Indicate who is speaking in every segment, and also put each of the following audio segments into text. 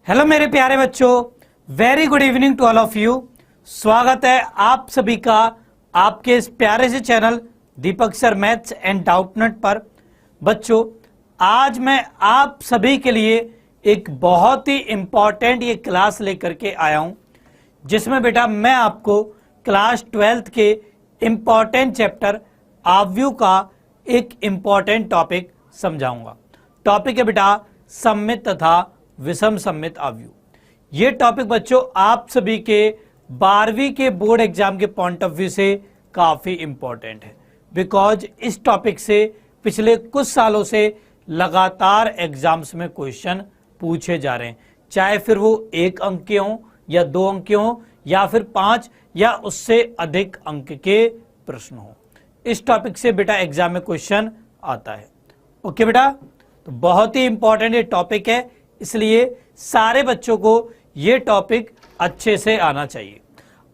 Speaker 1: Hello मेरे प्यारे बच्चों, very good evening to all of you. स्वागत है आप सभी का आपके इस प्यारे से channel Deepak sir maths and Doubtnut पर। बच्चों, आज मैं आप सभी के लिए एक बहुत ही इंपॉर्टेंट ये क्लास लेकर के आया हूं, जिसमें बेटा मैं आपको क्लास 12th के इंपॉर्टेंट चैप्टर आव्यूह का एक इंपॉर्टेंट टॉपिक समझाऊंगा। टॉपिक है बेटा सममित तथा विषम सममित आव्यूह। ये टॉपिक बच्चों आप सभी के 12वीं के बोर्ड एग्जाम के पॉइंट ऑफ व्यू से काफी इंपॉर्टेंट है, बिकॉज इस टॉपिक से पिछले कुछ सालों से लगातार एग्जाम्स में क्वेश्चन पूछे जा रहे हैं, चाहे फिर वो 1 अंक के हों या 2 अंक के हों या फिर 5 या उससे अधिक अंक के प्रश्न हो। इस टॉपिक से बेटा एग्जाम में क्वेश्चन आता है। ओके बेटा, तो बहुत ही इंपॉर्टेंट ये टॉपिक है, इसलिए सारे बच्चों को ये टॉपिक अच्छे से आना चाहिए।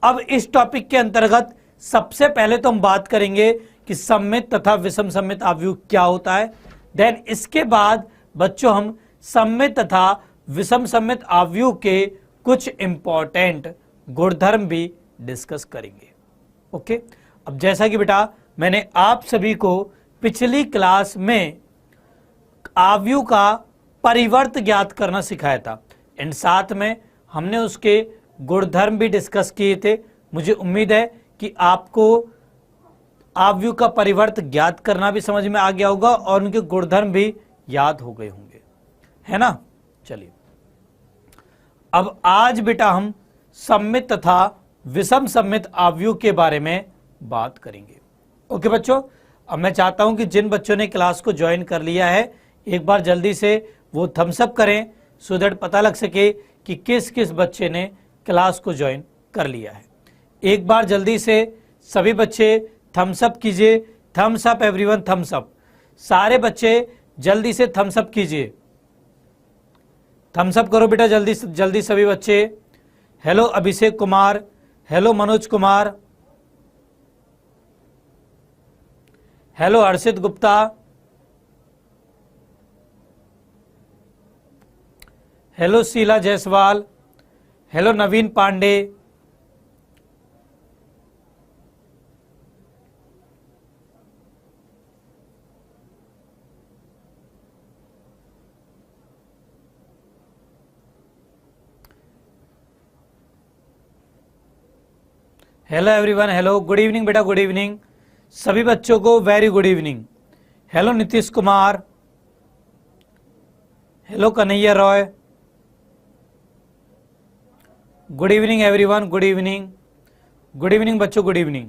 Speaker 1: अब इस टॉपिक के अंतर्गत सबसे पहले तो हम बात करेंगे कि सममित तथा विषम सममित आव्यूह क्या होता है। देन इसके बाद बच्चों हम सममित तथा विषम सममित आव्यूह के कुछ इंपॉर्टेंट गुणधर्म भी डिस्कस करेंगे। ओके, अब जैसा कि बेटा मैंने आप सभी को पिछली क्लास में आव्यूह का परिवर्त ज्ञात करना सिखाया था एंड साथ में हमने उसके गुणधर्म भी डिस्कस किए थे। मुझे उम्मीद है कि आपको आव्यूह का परिवर्त ज्ञात करना भी समझ में आ गया होगा और उनके गुणधर्म भी याद हो गए होंगे, है ना। चलिए, अब आज बेटा हम सममित तथा विषम सममित आव्यूह के बारे में बात करेंगे। ओके बच्चों, अब मैं चाहता हूं कि जिन बच्चों ने क्लास को ज्वाइन कर लिया है एक बार जल्दी से वो थम्स अप करें, सो दैट पता लग सके कि किस किस बच्चे ने क्लास को ज्वाइन कर लिया है। एक बार जल्दी से सभी बच्चे थम्स अप कीजिए। Thumbs up everyone, thumbs up. सारे बच्चे जल्दी से थम्स अप कीजिए, थम्स अप करो बेटा जल्दी जल्दी सभी बच्चे। Hello Abhishek Kumar, hello Manoj Kumar, hello Harshit Gupta, hello Sheela Jaiswal, hello Naveen Pandey, hello everyone, hello good evening बेटा, गुड इवनिंग सभी बच्चों को, very good evening. Hello Nitish Kumar, hello Kanhaiya Roy, good evening everyone, good evening, good evening बच्चों, गुड इवनिंग।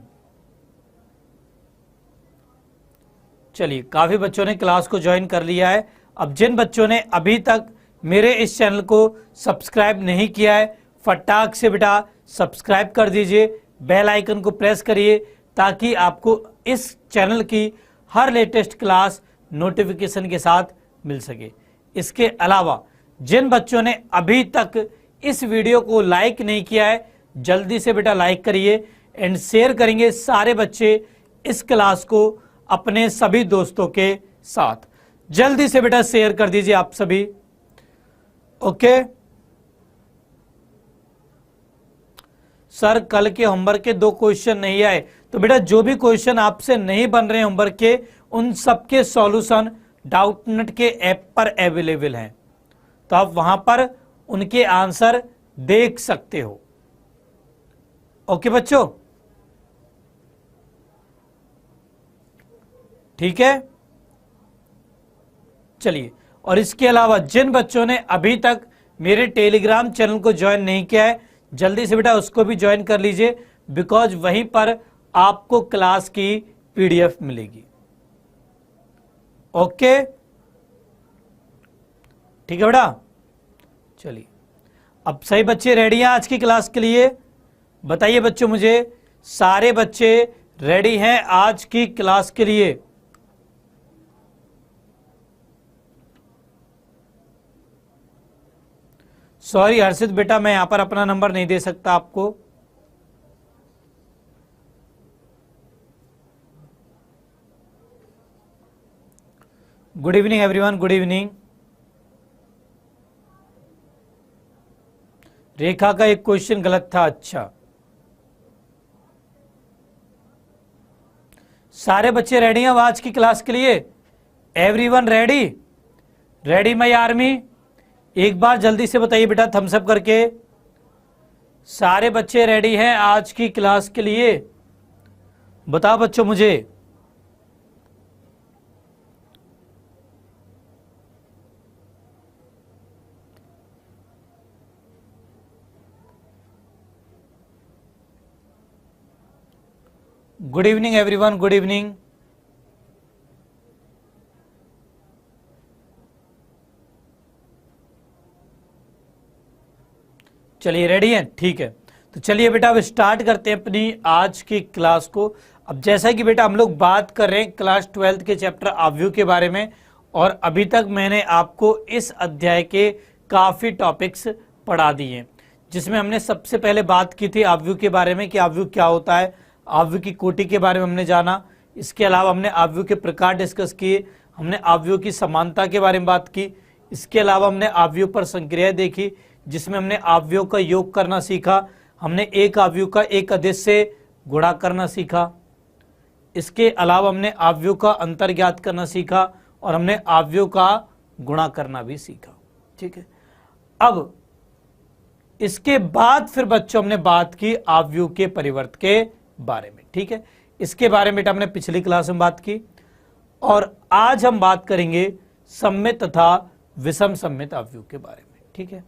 Speaker 1: चलिए, काफी बच्चों ने क्लास को ज्वाइन कर लिया है। अब जिन बच्चों ने अभी तक मेरे इस चैनल को सब्सक्राइब नहीं किया है, फटाक से बेटा सब्सक्राइब कर दीजिए, बेल आइकन को प्रेस करिए ताकि आपको इस चैनल की हर लेटेस्ट क्लास नोटिफिकेशन के साथ मिल सके। इसके अलावा जिन बच्चों ने अभी तक इस वीडियो को लाइक नहीं किया है, जल्दी से बेटा लाइक करिए एंड शेयर करेंगे सारे बच्चे इस क्लास को अपने सभी दोस्तों के साथ। जल्दी से बेटा शेयर कर दीजिए आप सभी। ओके सर, कल के होमवर्क के 2 क्वेश्चन नहीं आए, तो बेटा जो भी क्वेश्चन आपसे नहीं बन रहे होमवर्क के उन सबके सॉल्यूशन डाउटनट के ऐप पर अवेलेबल हैं, तो आप वहां पर उनके आंसर देख सकते हो। ओके बच्चों, ठीक है। चलिए, और इसके अलावा जिन बच्चों ने अभी तक मेरे टेलीग्राम चैनल को ज्वाइन नहीं किया है, जल्दी से बेटा उसको भी ज्वाइन कर लीजिए, बिकॉज वहीं पर आपको क्लास की पीडीएफ मिलेगी। ओके, ठीक है बेटा। चलिए, अब सही बच्चे रेडी हैं आज की क्लास के लिए? बताइए बच्चों मुझे, सारे बच्चे रेडी हैं आज की क्लास के लिए? सॉरी हर्षित बेटा, मैं यहां पर अपना नंबर नहीं दे सकता आपको। Good evening everyone, good evening. Rekha का एक क्वेश्चन गलत था। अच्छा, सारे बच्चे रेडी हैं अब आज की क्लास के लिए? Everyone ready? Ready my army? एक बार जल्दी से बताइए बेटा थम्स अप करके। सारे बच्चे रेडी हैं आज की क्लास के लिए? बताओ बच्चों मुझे। Good evening everyone, good evening. चलिए रेडी हैं, ठीक है। तो चलिए बेटा अब स्टार्ट करते हैं अपनी आज की क्लास को। अब जैसा कि बेटा हम लोग बात कर रहे हैं क्लास 12th के चैप्टर आव्यूह के बारे में, और अभी तक मैंने आपको इस अध्याय के काफ़ी टॉपिक्स पढ़ा दिए हैं, जिसमें हमने सबसे पहले बात की थी आव्यूह के बारे में कि आव्यूह क्या होता है, आव्यूह की कोटि के बारे में हमने जाना। इसके अलावा हमने आव्यूह के प्रकार डिस्कस किए, हमने आव्यूह की समानता के बारे में बात की। इसके अलावा हमने आव्यूह पर संक्रियाएं देखी, जिसमें हमने आव्यूह का योग करना सीखा, हमने एक आव्यूह का एक अदिश से गुणा करना सीखा। इसके अलावा हमने आव्यूह का अंतर ज्ञात करना सीखा और हमने आव्यूह का गुणा करना भी सीखा। ठीक है, अब इसके बाद फिर बच्चों हमने बात की आव्यूह के परिवर्त के बारे में। ठीक है, इसके बारे में बेटा हमने पिछली क्लास में बात की, और आज हम बात करेंगे सममित तथा विषम सममित आव्यूह के बारे में। ठीक है,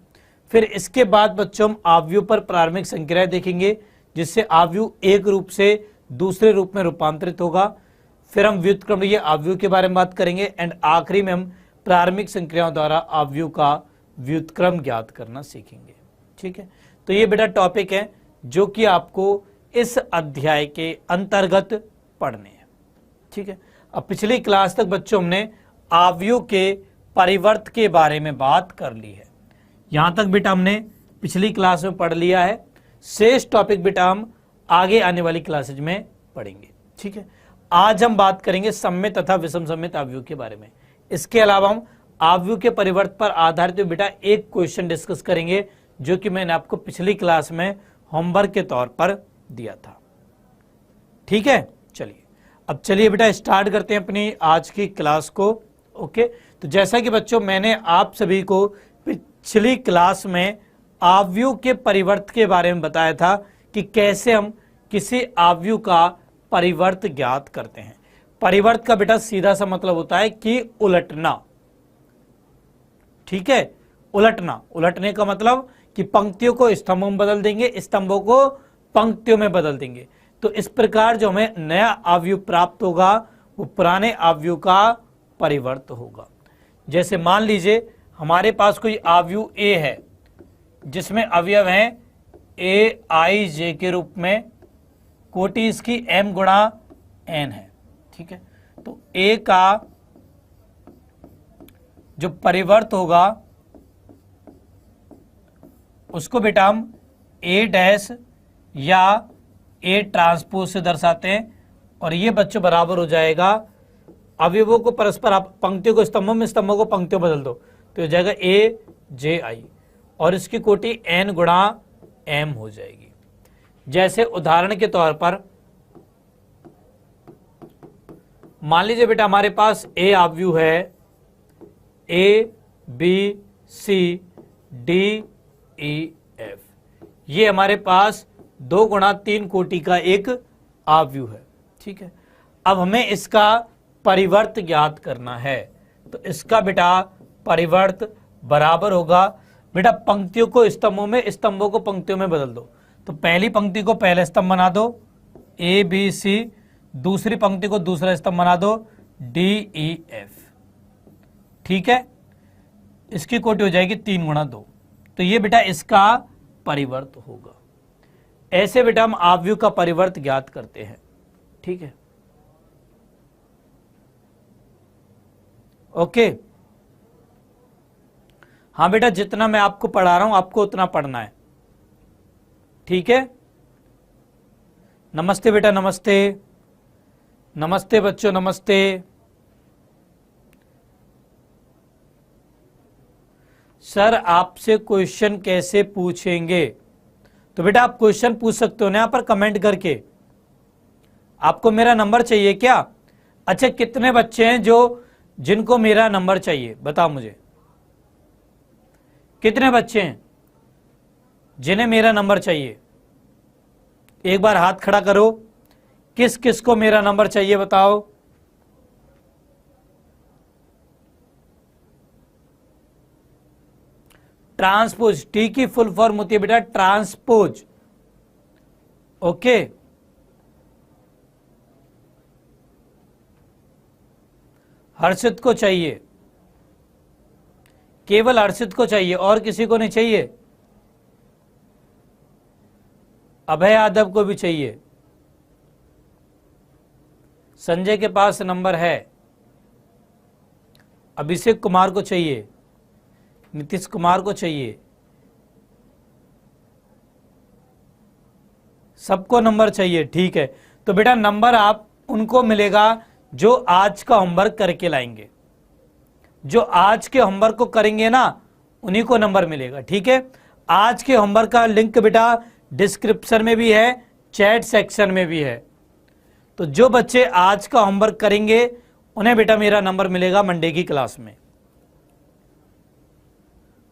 Speaker 1: फिर इसके बाद बच्चों हम आव्यूह पर प्रारंभिक संक्रियाएं देखेंगे, जिससे आव्यूह एक रूप से दूसरे रूप में रूपांतरित होगा। फिर हम व्युत्क्रमणीय आव्यूह के बारे में बात करेंगे, एंड आखिरी में हम प्रारंभिक संक्रियाओं द्वारा आव्यूह का व्युत्क्रम ज्ञात करना सीखेंगे। ठीक है, तो ये बेटा टॉपिक है जो कि आपको इस अध्याय के अंतर्गत पढ़ने हैं। ठीक है, अब पिछली क्लास तक बच्चों हमने आव्यूह के परिवर्त के बारे में बात कर ली है। यहां तक बेटा हमने पिछली क्लास में पढ़ लिया है। शेष टॉपिक बेटा हम आगे आने वाली क्लासेज में पढ़ेंगे। ठीक है, आज हम बात करेंगे सममित तथा विषम सममित आव्यूह के बारे में। इसके अलावा हम आव्यूह के परिवर्त पर आधारित बेटा एक क्वेश्चन डिस्कस करेंगे, जो कि मैंने आपको पिछली क्लास में होमवर्क के तौर पर दिया था। ठीक है, चलिए अब चलिए बेटा स्टार्ट करते हैं अपनी आज की क्लास को। ओके, तो जैसा कि बच्चों मैंने आप सभी को पिछली क्लास में आव्यूह के परिवर्त के बारे में बताया था कि कैसे हम किसी आव्यूह का परिवर्त ज्ञात करते हैं। परिवर्त का बेटा सीधा सा मतलब होता है कि उलटना। ठीक है, उलटना, उलटने का मतलब कि पंक्तियों को स्तंभों में बदल देंगे, स्तंभों को पंक्तियों में बदल देंगे। तो इस प्रकार जो हमें नया आव्यूह प्राप्त होगा वो पुराने आव्यूह का परिवर्त होगा। जैसे मान लीजिए हमारे पास कोई आव्यूह ए है, जिसमें अवयव हैं ए आई जे के रूप में, कोटि इसकी m गुणा n है। ठीक है, तो ए का जो परिवर्त होगा उसको बेटा हम ए डैश या ए ट्रांसपोज से दर्शाते हैं, और ये बच्चों बराबर हो जाएगा अवयवों को परस्पर, आप पंक्तियों को स्तंभों में, स्तंभों को पंक्तियों बदल दो तो हो जाएगा ए जे आई, और इसकी कोटि n गुणा m हो जाएगी। जैसे उदाहरण के तौर पर मान लीजिए बेटा हमारे पास ए आव्यूह है, A B C D E F, ये हमारे पास 2 गुणा 3 कोटि का एक आव्यूह है। ठीक है, अब हमें इसका परिवर्त ज्ञात करना है, तो इसका बेटा परिवर्त बराबर होगा बेटा पंक्तियों को स्तंभों में, स्तंभों को पंक्तियों में बदल दो। तो पहली पंक्ति को पहला स्तंभ बना दो ए बी सी, दूसरी पंक्ति को दूसरा स्तंभ बना दो डी ई एफ। ठीक है, इसकी कोटि हो जाएगी 3 गुणा 2, तो ये बेटा इसका परिवर्त होगा। ऐसे बेटा हम आव्यूह का परिवर्त ज्ञात करते हैं। ठीक है, ओके। हाँ बेटा, जितना मैं आपको पढ़ा रहा हूं आपको उतना पढ़ना है। ठीक है, नमस्ते बेटा, नमस्ते, नमस्ते बच्चों, नमस्ते। सर आपसे क्वेश्चन कैसे पूछेंगे? तो बेटा आप क्वेश्चन पूछ सकते हो ना यहाँ पर कमेंट करके। आपको मेरा नंबर चाहिए क्या? अच्छा, कितने बच्चे हैं जिनको मेरा नंबर चाहिए? बताओ मुझे, कितने बच्चे हैं जिन्हें मेरा नंबर चाहिए? एक बार हाथ खड़ा करो। किस किस को मेरा नंबर चाहिए बताओ। ट्रांसपोज, टी की फुल फॉर्म होती है बेटा ट्रांसपोज। ओके, हर्षित को चाहिए, केवल हर्षित को चाहिए, और किसी को नहीं चाहिए? अभय यादव को भी चाहिए, संजय के पास नंबर है, अभिषेक कुमार को चाहिए, नीतीश कुमार को चाहिए, सबको नंबर चाहिए। ठीक है, तो बेटा नंबर आप उनको मिलेगा जो आज का होमवर्क करके लाएंगे। जो आज के होमवर्क को करेंगे ना, उन्हीं को नंबर मिलेगा। ठीक है, आज के होमवर्क का लिंक बेटा डिस्क्रिप्शन में भी है, चैट सेक्शन में भी है। तो जो बच्चे आज का होमवर्क करेंगे उन्हें बेटा मेरा नंबर मिलेगा मंडे की क्लास में।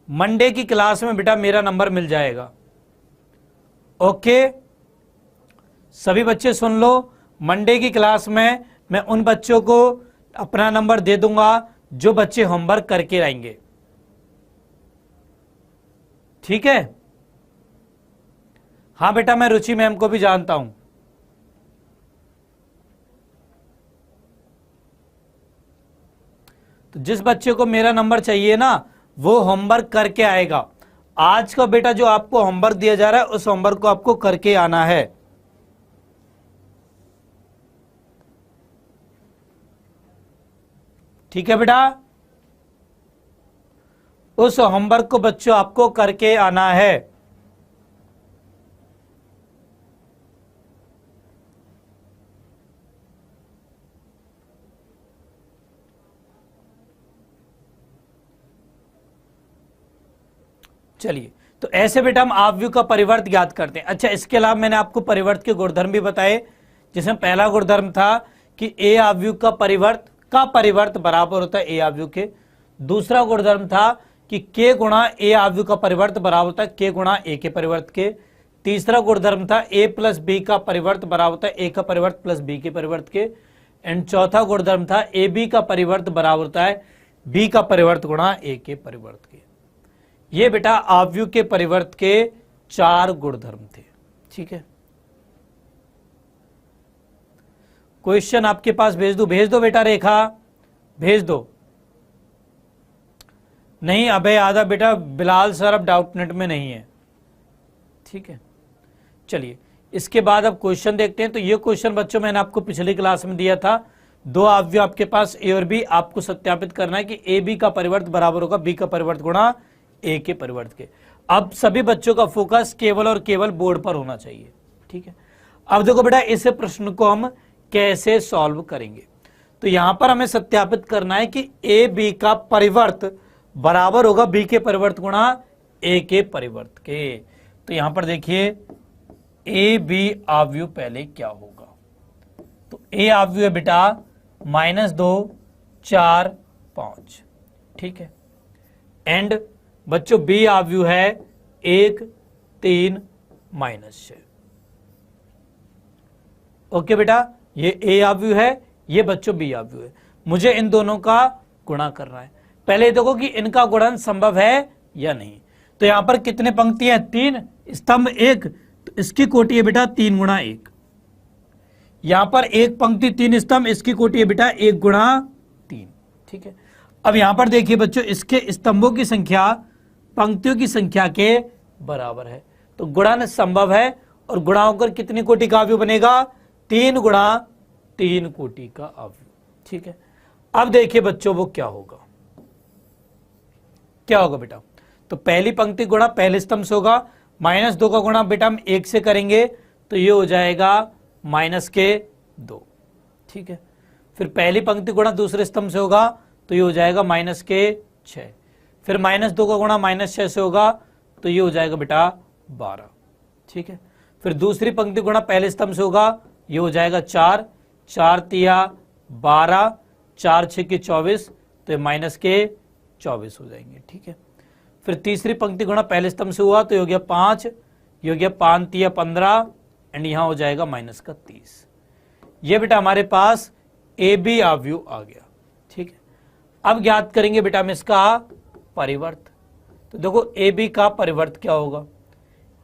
Speaker 1: मंडे की क्लास में बेटा मेरा नंबर मिल जाएगा। ओके, सभी बच्चे सुन लो, मंडे की क्लास में मैं उन बच्चों को अपना नंबर दे दूंगा जो बच्चे होमवर्क करके आएंगे। ठीक है, हाँ बेटा मैं रुचि मैम को भी जानता हूं। तो जिस बच्चे को मेरा नंबर चाहिए ना, वो होमवर्क करके आएगा। आज का बेटा जो आपको होमवर्क दिया जा रहा है, उस होमवर्क को आपको करके आना है। ठीक है बेटा, उस होमवर्क को बच्चों आपको करके आना है। चलिए, तो ऐसे बेटा हम आव्यूह का परिवर्त ज्ञात करते हैं। अच्छा, इसके अलावा मैंने आपको परिवर्त के गुणधर्म भी बताए, जिसमें पहला गुणधर्म था कि ए आव्यूह का परिवर्त बराबर होता है ए आव्यूह के। दूसरा गुणधर्म था कि के गुणा ए आव्यूह का परिवर्त बराबर होता है के गुणा ए के परिवर्त के। तीसरा गुणधर्म था ए प्लस बी का परिवर्त बराबर होता है ए का परिवर्त प्लस बी के परिवर्त के। एंड चौथा गुणधर्म था ए बी का परिवर्त बराबर होता है बी का परिवर्त गुणा ए के परिवर्त के। ये बेटा आव्यूह के परिवर्त के 4 गुणधर्म थे। ठीक है, क्वेश्चन आपके पास भेज दो बेटा, रेखा भेज दो। नहीं अबे यादव बेटा, बिलाल सर अब डाउटनेट में नहीं है। ठीक है, चलिए इसके बाद अब क्वेश्चन देखते हैं। तो ये क्वेश्चन बच्चों मैंने आपको पिछली क्लास में दिया था। 2 आव्यूह आपके पास ए और बी, आपको सत्यापित करना है कि ए बी का परिवर्त बराबर होगा बी का परिवर्त गुणा ए के परिवर्त के। अब सभी बच्चों का फोकस केवल और केवल बोर्ड पर होना चाहिए। ठीक है, अब देखो बेटा इस प्रश्न को हम कैसे सॉल्व करेंगे। तो यहां पर हमें सत्यापित करना है कि ए बी का परिवर्त बराबर होगा बी के परिवर्त गुणा ए के परिवर्त के। तो यहां पर देखिए ए बी आव्यूह पहले क्या होगा। तो ए आव्यूह है बेटा -2 4 5। ठीक है, एंड बच्चों बी आव्यूह है 1 3 -6। ओके बेटा, ये ए आव्यूह है, ये बच्चों बी आव्यूह है। मुझे इन दोनों का गुणा करना है। पहले देखो कि इनका गुणन संभव है या नहीं। तो यहां पर कितने पंक्तियां? 3, स्तंभ 1, तो इसकी कोटि है बेटा 3 गुणा 1। यहां पर 1 पंक्ति 3 स्तंभ, इसकी कोटि है बेटा 1 गुणा 3। ठीक है, अब यहां पर देखिए बच्चों, इसके स्तंभों की संख्या पंक्तियों की संख्या के बराबर है, तो गुणन संभव है। और गुणा होकर कितनी कोटि का आव्यूह बनेगा? 3 गुणा 3 कोटि का आव्यूह। ठीक है, अब देखिए बच्चों वो क्या होगा। क्या होगा बेटा? तो पहली पंक्ति गुणा पहले स्तंभ से होगा, -2 का गुणा बेटा हम 1 से करेंगे तो ये हो जाएगा -2। ठीक है, फिर पहली पंक्ति गुणा दूसरे स्तंभ से होगा तो ये हो जाएगा -6। फिर -2 का गुणा -6 से होगा तो ये हो जाएगा बेटा 12, ठीक है। फिर दूसरी पंक्ति गुणा पहले स्तंभ से होगा, ये हो जाएगा 4, 4 तिया 12, 4 6 के 24, तो ये -24 हो जाएंगे, ठीक है। फिर तीसरी पंक्ति गुणा पहले स्तंभ से हुआ तो ये हो गया 5, ये हो गया 5 तिया 15 एंड यहां हो जाएगा -30। ये बेटा हमारे पास ए बी अवयव आ गया, ठीक है। अब ज्ञात करेंगे बेटा हम इसका परिवर्त। तो देखो ए बी का परिवर्त क्या होगा,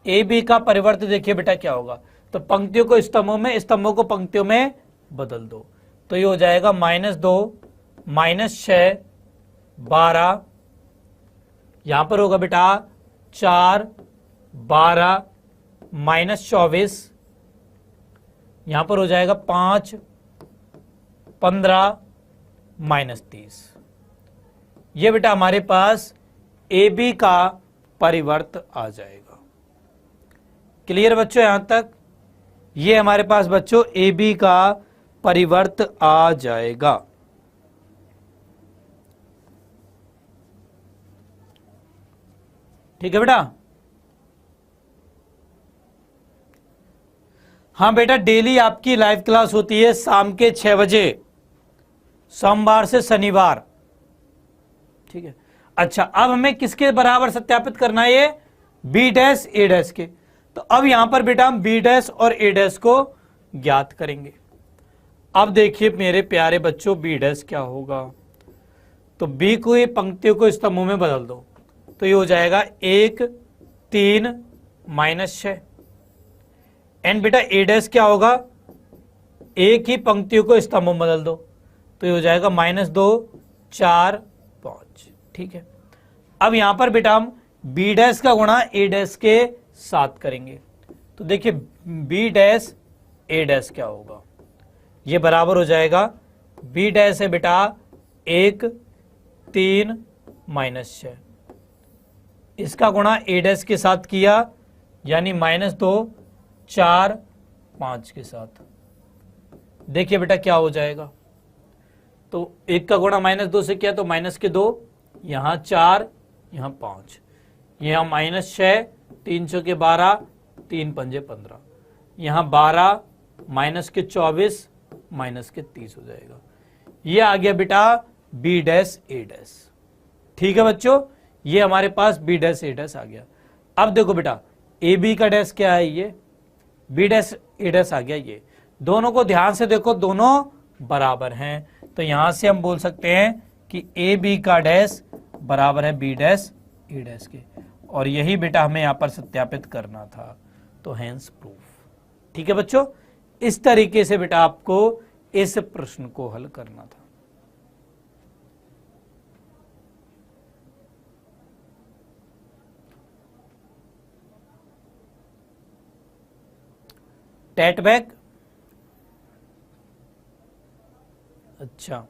Speaker 1: ए बी का परिवर्त देखिए बेटा क्या होगा, तो पंक्तियों को स्तंभों में, स्तंभों को पंक्तियों में बदल दो, तो ये हो जाएगा -2 -6 12, यहां पर होगा बेटा 4 12 -24, यहां पर हो जाएगा 5 15 -30। ये बेटा हमारे पास ए बी का परिवर्त आ जाएगा। क्लियर बच्चों यहां तक? ये हमारे पास बच्चों ए बी का परिवर्त आ जाएगा। ठीक है बेटा? हाँ बेटा, डेली आपकी लाइव क्लास होती है शाम के 6 बजे, सोमवार से शनिवार, ठीक है। अच्छा, अब हमें किसके बराबर सत्यापित करना है? ये बी डैश ए डैश के। तो अब यहां पर बेटा हम बी डैश और ए डैश को ज्ञात करेंगे। अब देखिए मेरे प्यारे बच्चों, बी डैश क्या होगा, तो बी को ये पंक्तियों को स्तंभों में बदल दो, तो ये हो जाएगा 1 3 -6 एंड बेटा ए डैश क्या होगा, एक ही पंक्तियों को स्तंभों में बदल दो, तो ये हो जाएगा -2 4 5, ठीक है। अब यहां पर बेटा हम बी डैश का गुणा ए डैश के साथ करेंगे, तो देखिए बी डैश ए डैश क्या होगा, ये बराबर हो जाएगा, बी डैश है बेटा 1 3 -6, इसका गुणा ए डैश के साथ किया यानी -2 4 5 के साथ। देखिए बेटा क्या हो जाएगा, तो 1 का गुणा -2 से किया तो -2, यहां 4 यहां 5, यहां -6 3 6 के 12 3 5 15, यहां 12 -24 -30 हो जाएगा। ये आ गया बेटा बी डैश ए डैश। ठीक है बच्चों, ये हमारे पास बी डैश ए डैश आ गया। अब देखो बेटा ए बी का डैश क्या है, ये बी डैश ए डैश आ गया। ये दोनों को ध्यान से देखो, दोनों बराबर हैं, तो यहां से हम बोल सकते हैं कि ए बी का डैश बराबर है बी डैश ए डैश के, और यही बेटा हमें यहां पर सत्यापित करना था, तो हेंस प्रूफ। ठीक है बच्चों, इस तरीके से बेटा आपको इस प्रश्न को हल करना था। टेट बैक, अच्छा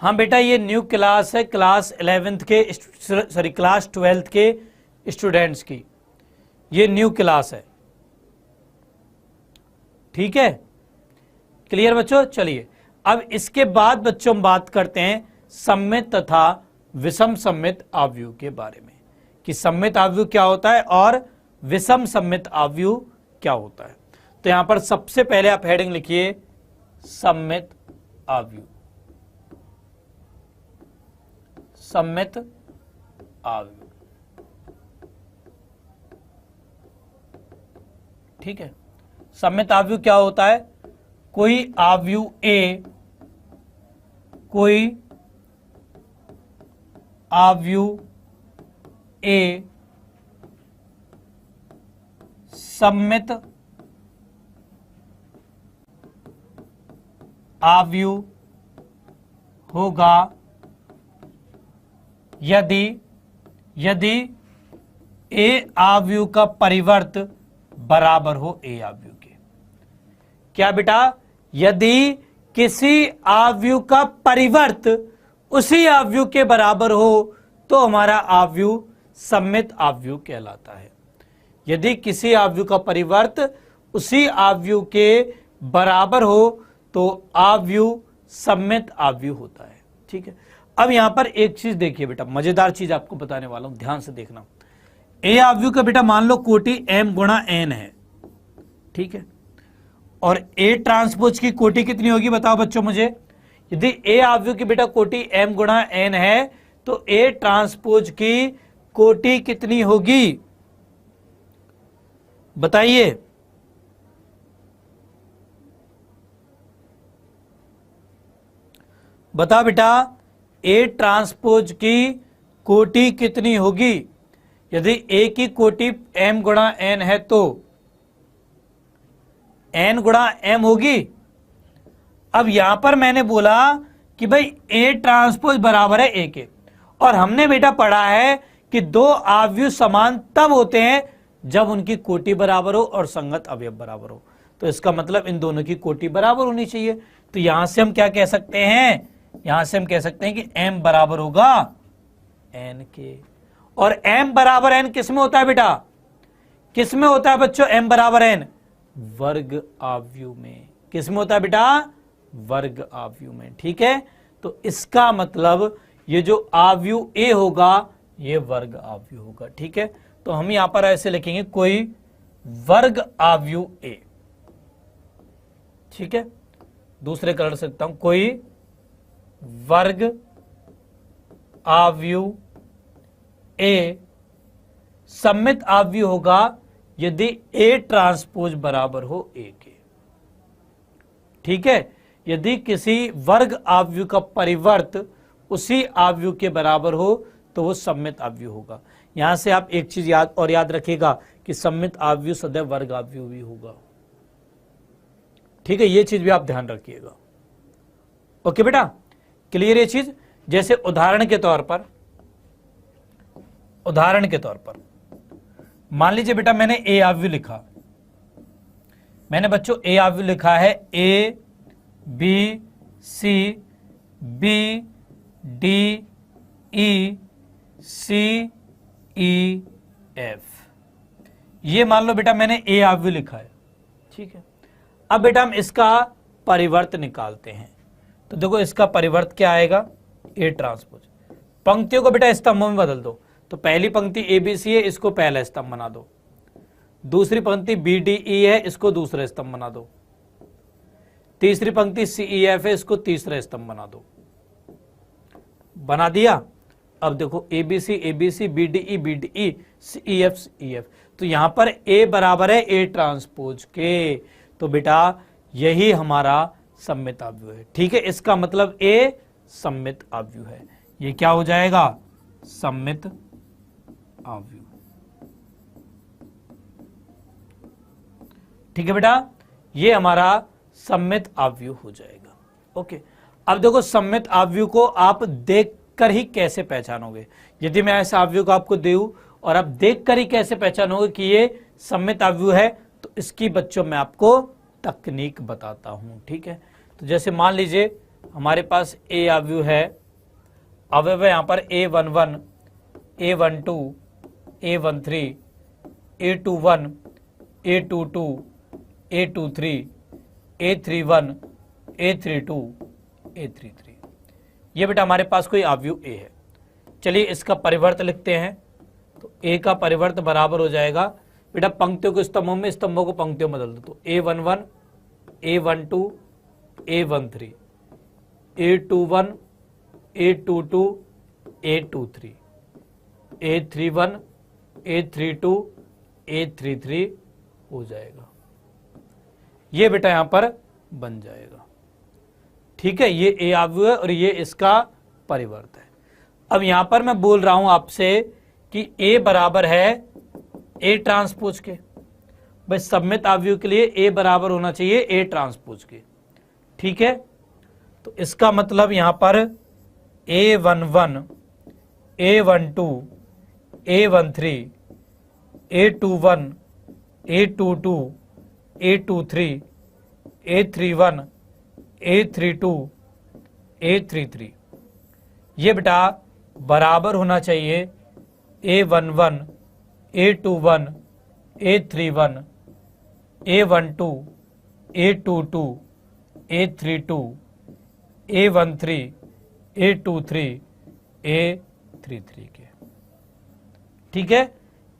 Speaker 1: हाँ बेटा, ये न्यू क्लास है, क्लास 11th के सॉरी क्लास 12th के स्टूडेंट्स की ये न्यू क्लास है। ठीक है, क्लियर बच्चों? चलिए अब इसके बाद बच्चों हम बात करते हैं सममित तथा विषम सममित आव्यूह के बारे में, कि सममित आव्यूह क्या होता है और विषम सममित आव्यूह क्या होता है। तो यहां पर सबसे पहले आप हेडिंग लिखिए सममित आव्यूह, सममित आव्यूह। ठीक है, सममित आव्यूह क्या होता है? कोई आव्यूह ए, कोई आव्यूह ए सममित आव्यूह होगा यदि ए आव्यूह का परिवर्त बराबर हो ए आव्यूह के। क्या बेटा? यदि किसी आव्यूह का परिवर्त उसी आव्यूह के बराबर हो तो हमारा आव्यूह सममित आव्यूह कहलाता है। यदि किसी आव्यूह का परिवर्त उसी आव्यूह के बराबर हो तो आव्यूह सममित आव्यूह होता है। ठीक है, अब यहां पर एक चीज देखिए बेटा, मजेदार चीज आपको बताने वाला हूं, ध्यान से देखना। ए आव्यूह का बेटा मान लो कोटि m गुणा n है, ठीक है, और ए ट्रांसपोज की कोटि कितनी होगी बताओ बच्चों मुझे। यदि ए आव्यूह की बेटा कोटि m गुणा n है तो ए ट्रांसपोज की कोटि कितनी होगी बताइए। बता बेटा, ए ट्रांसपोज की कोटि कितनी होगी। यदि ए की कोटि m गुणा n है तो n गुणा m होगी। अब यहां पर मैंने बोला कि भाई ए ट्रांसपोज बराबर है ए के, और हमने बेटा पढ़ा है कि दो आव्यूह समान तब होते हैं जब उनकी कोटि बराबर हो और संगत अवयव बराबर हो। तो इसका मतलब इन दोनों की कोटि बराबर होनी चाहिए। तो यहां से हम क्या कह सकते हैं, यहां से हम कह सकते हैं कि m बराबर होगा n के। और m बराबर n किस में होता है बेटा, किस में होता है बच्चों m बराबर n, वर्ग आव्यूह में। किस में होता है बेटा, वर्ग आव्यूह में, ठीक है। तो इसका मतलब ये जो आव्यूह a होगा ये वर्ग आव्यूह होगा, ठीक है। तो हम यहां पर ऐसे लिखेंगे कोई वर्ग आव्यूह a, ठीक है। दूसरे कलर से लिखता हूं, कोई वर्ग आव्यूह a सममित आव्यूह होगा यदि a ट्रांसपोज बराबर हो a के, ठीक है। यदि किसी वर्ग आव्यूह का परिवर्त उसी आव्यूह के बराबर हो तो वो सममित आव्यूह होगा। यहां से आप एक चीज याद रखिएगा कि सममित आव्यूह सदैव वर्ग आव्यूह भी होगा, ठीक है। ये चीज भी आप ध्यान रखिएगा। ओके बेटा, क्लियर ये चीज। जैसे उदाहरण के तौर पर मान लीजिए बेटा मैंने ए आव्यूह लिखा, मैंने बच्चों ए आव्यूह लिखा है A B C B D E C E F, ये मान लो बेटा मैंने ए आव्यूह लिखा है, ठीक है। अब बेटा हम इसका परिवर्त निकालते हैं। तो देखो इसका परिवर्त क्या आएगा, ए ट्रांसपोज। पंक्तियों को बेटा स्तंभों में बदल दो। तो पहली पंक्ति ए बी सी है, इसको पहला स्तंभ बना दो। दूसरी पंक्ति बी डी ई है, इसको दूसरा स्तंभ बना दो। तीसरी पंक्ति सी ई एफ है, इसको तीसरा स्तंभ बना दो। बना दिया। अब देखो A B C B D E C E F. तो यहां पर ए बराबर है ए ट्रांसपोज के, तो बेटा यही हमारा सममित आव्यूह है, ठीक है। इसका मतलब ए सममित आव्यूह है। ये क्या हो जाएगा, सममित आव्यूह, ठीक है बेटा। ये हमारा सममित आव्यूह हो जाएगा। ओके, अब देखो सममित आव्यूह को आप देखकर ही कैसे पहचानोगे। यदि मैं ऐसे आव्यूह को आपको दूं और आप देखकर ही कैसे पहचानोगे कि ये सममित आव्यूह है, तो इसकी बच्चों मैं आपको तकनीक बताता हूं, ठीक है। तो जैसे मान लीजिए हमारे पास ए आव्यूह है, अवयव है यहां पर A11, A12, A13, A21, A22, A23, A31, A32, A33। ये बेटा हमारे पास कोई आव्यूह ए है। चलिए इसका परिवर्त लिखते हैं। तो ए का परिवर्त बराबर हो जाएगा बेटा पंक्तियों को स्तंभों में, स्तंभों को पंक्तियों में बदल दो। तो A11, A12, A13, A21, A22, A23, A31, A32, A33 हो जाएगा। ये बेटा यहां पर बन जाएगा, ठीक है। ये ए आव्यूह है और ये इसका परिवर्त है। अब यहां पर मैं बोल रहा हूं आपसे कि ए बराबर है ए ट्रांसपोज के। भाई सममित आव्यूह के लिए ए बराबर होना चाहिए ए ट्रांसपोज के, ठीक है। तो इसका मतलब यहां पर A11, A12, A13, A21, A22, A23, A31, A32, A33, ये बेटा बराबर होना चाहिए A11, A21, A31, A12, A22, A32, A13, A23, A33 के। ठीक है,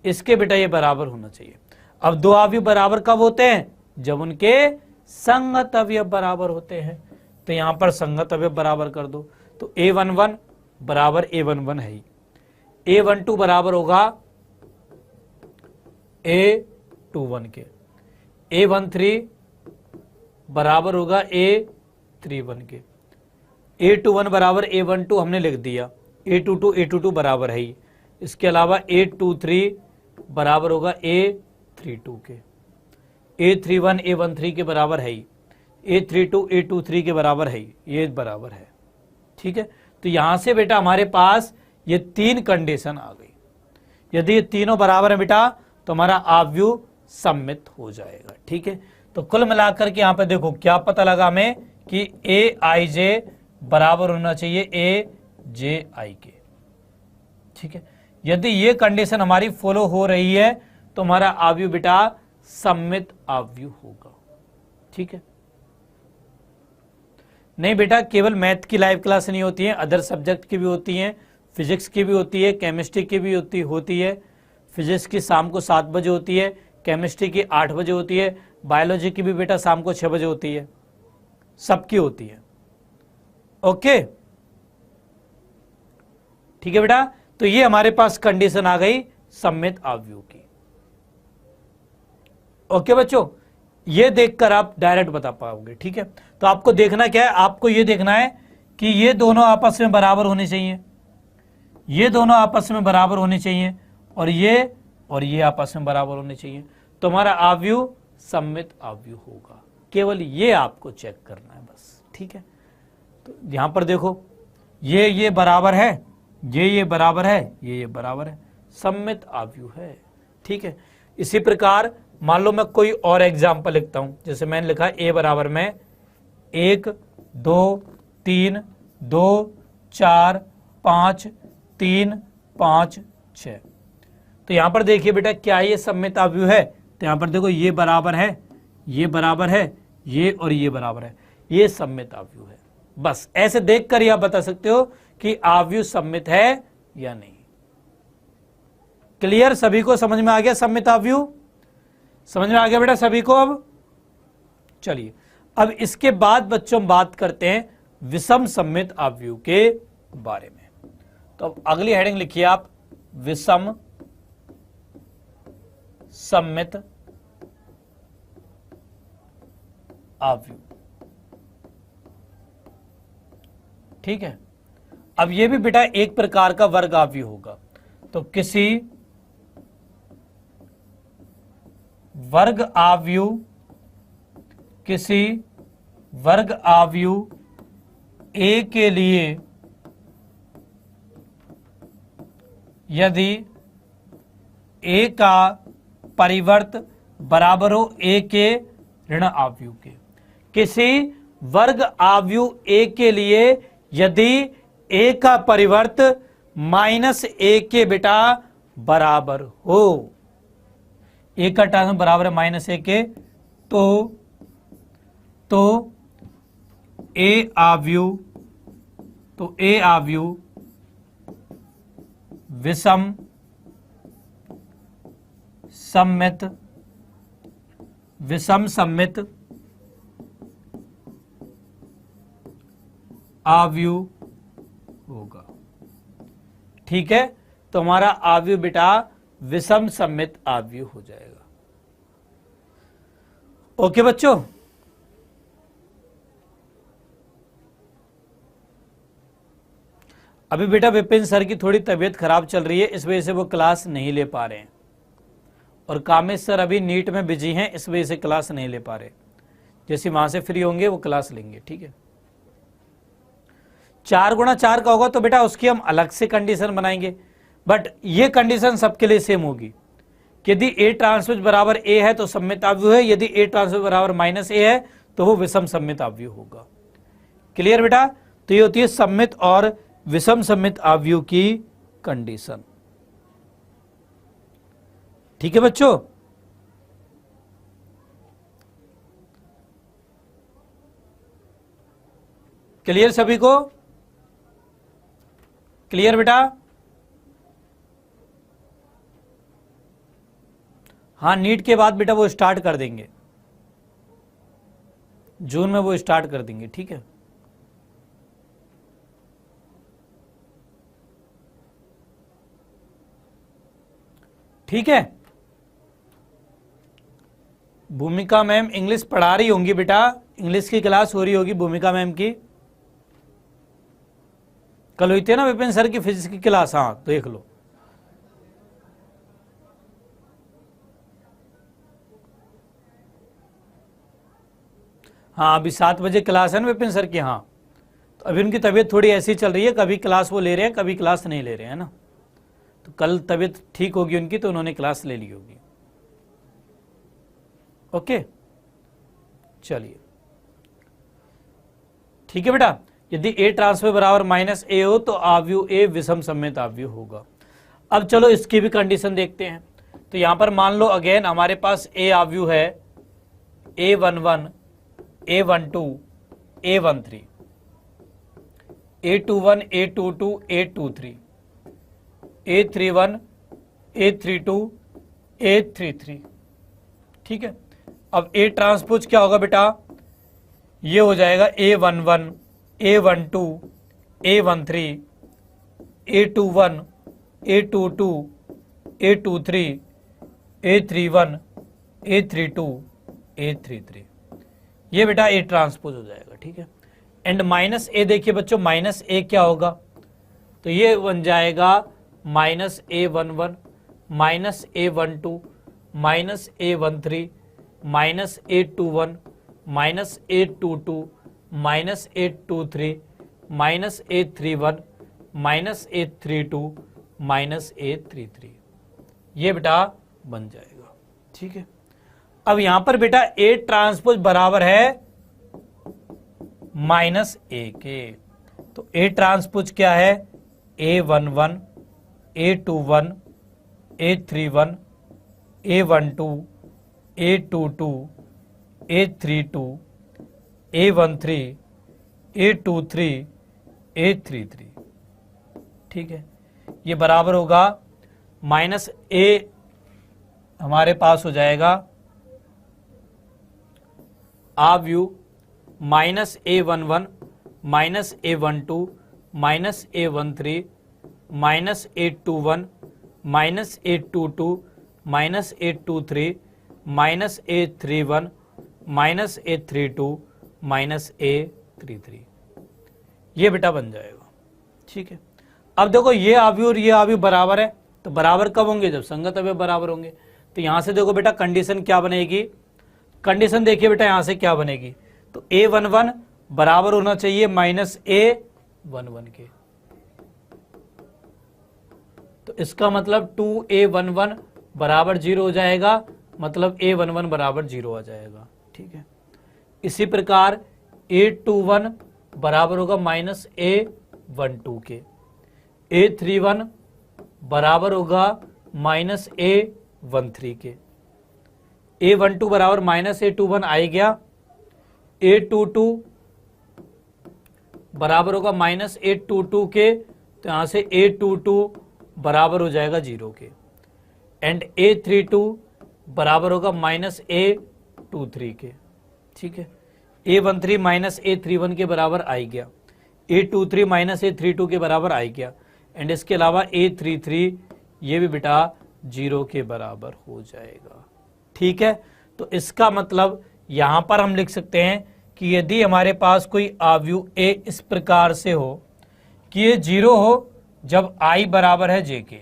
Speaker 1: इसके बेटा ये बराबर होना चाहिए। अब दो अवयव बराबर कब होते हैं? जब उनके संगत अवयव बराबर होते हैं। तो यहां पर संगत अवयव बराबर कर दो। तो A11 बराबर A11 है ही, A12 बराबर होगा A21 के, A13 बराबर होगा A31 के, A21 बराबर A12 हमने लिख दिया, A22 बराबर है ही। इसके अलावा A23 बराबर होगा A32 के, A31 A13 के बराबर है ही, A32 A23 के बराबर है ही, ये बराबर है। ठीक है, तो यहां से बेटा हमारे पास ये तीन कंडीशन आ गई। यदि ये तीनों बराबर है बेटा तो हमारा अवयव सम्मित हो जाएगा। ठीक है, तो कुल मिलाकर के यहां पे देखो क्या पता लगा हमें कि AIJ बराबर होना चाहिए AJI के। ठीक है, यदि ये कंडीशन हमारी फॉलो हो रही है तो हमारा अवयव बेटा सम्मित अवयव होगा। ठीक है, नहीं बेटा केवल मैथ की लाइव क्लास नहीं होती है, अदर सब्जेक्ट की भी होती हैं, फिजिक्स की भी होती है, केमिस्ट्री की भी होती है। फिजिक्स की शाम को 7 बजे होती है, केमिस्ट्री की 8 बजे होती है, बायोलॉजी की भी बेटा शाम को 6 बजे होती है, सबकी होती है। ओके, ठीक है बेटा, तो ये हमारे पास कंडीशन आ गई सम्मित अवयव की। ओके बच्चों, ये देखकर आप डायरेक्ट बता पाओगे। ठीक है, तो आपको देखना क्या है? आपको ये देखना है कि ये दोनों आपस में बराबर होने चाहिए, ये दोनों आपस में बराबर होने चाहिए, और ये आपस में बराबर होने चाहिए, तो हमारा अवयव सम्मित अवयव होगा। केवल ये आपको चेक करना है बस। ठीक है, तो यहां पर देखो ये बराबर है, ये बराबर है, ये बराबर है, सम्मित अवयव है। ठीक है, इसी प्रकार मान लो मैं कोई और एग्जाम्पल लिखता हूं, जैसे मैंने लिखा A बराबर में 1 2 3 2 4 5 3 5 6। तो यहां पर देखिए बेटा क्या ये सम्मित अवयव है? तो यहां पर देखो ये बराबर है, ये बराबर है, ये और ये बराबर है, ये सम्मित अवयव है। बस ऐसे देखकर ही आप बता सकते हो कि अवयव सम्मित है या नहीं। क्लियर? सभी को समझ में आ गया सम्मित अवयव? समझ में आ गया बेटा सभी को? अब चलिए, अब इसके बाद बच्चों बात करते हैं विषम सम्मित अवयव के बारे में। तो अब अगली हेडिंग लिखिए आप, विषम सम्मित अवयव। ठीक है, अब यह भी बेटा एक प्रकार का वर्ग अवयव होगा। तो किसी वर्ग अवयव, किसी वर्ग अवयव A के लिए यदि A का परिवर्त बराबर हो A के ऋण अवयव के, किसी वर्ग अवयव A के लिए यदि A का परिवर्त -A के बेटा बराबर हो, A का टर्म बराबर है -A के, तो A अवयव विषम सम्मित अवयव होगा। ठीक है, तो हमारा अवयव बेटा विषम सम्मित अवयव हो जाएगा। ओके बच्चों, अभी बेटा विपिन सर की थोड़ी तबीयत खराब चल रही है, इस वजह से वो क्लास नहीं ले पा रहे हैं, और कामेश सर अभी नीट में बिजी हैं, इस वजह से क्लास नहीं ले पा रहे। जैसे वहां से फ्री होंगे वो क्लास लेंगे। ठीक है, 4 गुणा 4 का होगा तो बेटा उसकी हम अलग से कंडीशन बनाएंगे, बट ये कंडीशन सबके लिए सेम होगी। यदि A ट्रांसपोज बराबर A है तो सम्मित अवयव है, यदि A ट्रांसपोज बराबर -A है तो वो विषम सम्मित अवयव होगा। क्लियर बेटा? तो ये होती है सम्मित और विषम सम्मित अवयव की कंडीशन। ठीक है बच्चों, क्लियर सभी को? क्लियर बेटा? हाँ, नीट के बाद बेटा वो स्टार्ट कर देंगे, जून में वो स्टार्ट कर देंगे, ठीक है। ठीक है, भूमिका मैम इंग्लिश पढ़ा रही होंगी बेटा, इंग्लिश की क्लास हो रही होगी भूमिका मैम की। कल हुई थी ना विपिन सर की फिजिक्स की क्लास, हाँ देख लो। हाँ अभी 7 बजे क्लास है ना विपिन सर की, हाँ। तो अभी उनकी तबीयत थोड़ी ऐसी चल रही है, कभी क्लास वो ले रहे हैं, कभी क्लास नहीं ले रहे हैं ना। तो कल तबीयत ठीक होगी उनकी तो उन्होंने क्लास ले ली होगी। ओके, चलिए ठीक है बेटा। यदि ए ट्रांसफर बराबर माइनस ए हो तो आव्यूह ए विषम सममित आव्यूह होगा। अब चलो इसकी भी कंडीशन देखते हैं। तो यहां पर मान लो अगेन हमारे पास ए आव्यूह है A11, A12, A13, A21, A22, A23, A31, A32, A33, ठीक है। अब ए ट्रांसपोज क्या होगा बेटा? ये हो जाएगा A11, A12, A13, A21, A22, A23, A31, A32, A33, ये बेटा ए ट्रांसपोज हो जाएगा, ठीक है। एंड माइनस ए देखिए बच्चों, माइनस ए क्या होगा? तो ये बन जाएगा minus A11, minus A12, minus A13, minus A21, minus A22, minus A23, minus A31, minus A32, minus A33, ये बेटा बन जाएगा, ठीक है। अब यहां पर बेटा ए ट्रांसपोज बराबर है माइनस ए के, तो ए ट्रांसपोज क्या है? A11, A21, A31, A12, A22, A32, A13, A23, A33, ठीक है। ये बराबर होगा माइनस ए, हमारे पास हो जाएगा आव्यूह minus A11, minus A12, minus A13, minus A21, minus A22, minus A23, minus A31, minus A32, minus A33, ये बेटा बन जाएगा, ठीक है। अब देखो ये आव्यूह और ये आव्यूह बराबर है, तो बराबर कब होंगे? जब संगत अवयव बराबर होंगे। तो यहां से देखो बेटा कंडीशन क्या बनेगी? कंडीशन देखिए बेटा यहां से क्या बनेगी? तो A11 बराबर होना चाहिए माइनस A11 के, तो इसका मतलब 2A11 बराबर 0 हो जाएगा, मतलब A11 बराबर 0 आ जाएगा, ठीक है। इसी प्रकार A21 बराबर होगा माइनस A12 के, A31 बराबर होगा माइनस A13 के, A12 बराबर माइनस A21 आ ही गया, A22 बराबर होगा माइनस A22 के, तो यहां से A22 बराबर हो जाएगा 0 के, एंड A32 बराबर होगा माइनस A23 के, ठीक है। A13 माइनस A31 के बराबर आ ही गया, A23 माइनस A32 के बराबर आ ही गया, एंड इसके अलावा A33 ये भी बेटा 0 के बराबर हो जाएगा, ठीक है। तो इसका मतलब यहां पर हम लिख सकते हैं कि यदि हमारे पास कोई आव्यूह ए इस प्रकार से हो कि ये 0 हो जब I बराबर है J के,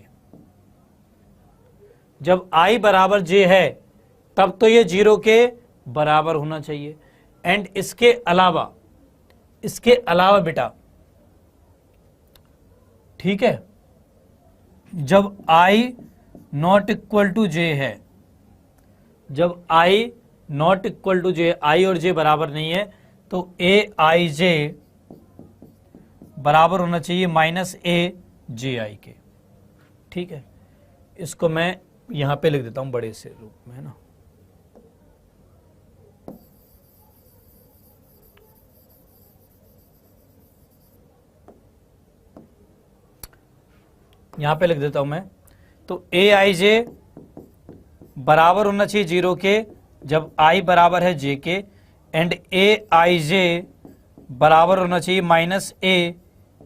Speaker 1: जब I बराबर J है तब तो ये 0 के बराबर होना चाहिए, एंड इसके अलावा बेटा, ठीक है, जब I not equal to J है, जब I not equal to J, I और J बराबर नहीं है, तो AIJ बराबर होना चाहिए माइनस AJI के, ठीक है। इसको मैं यहां पे लिख देता हूं बड़े से रूप में, है ना। यहां पे लिख देता हूं मैं, तो ए आई जे बराबर होना चाहिए 0 के जब आई बराबर है जे के, एंड ए आई जे बराबर होना चाहिए माइनस ए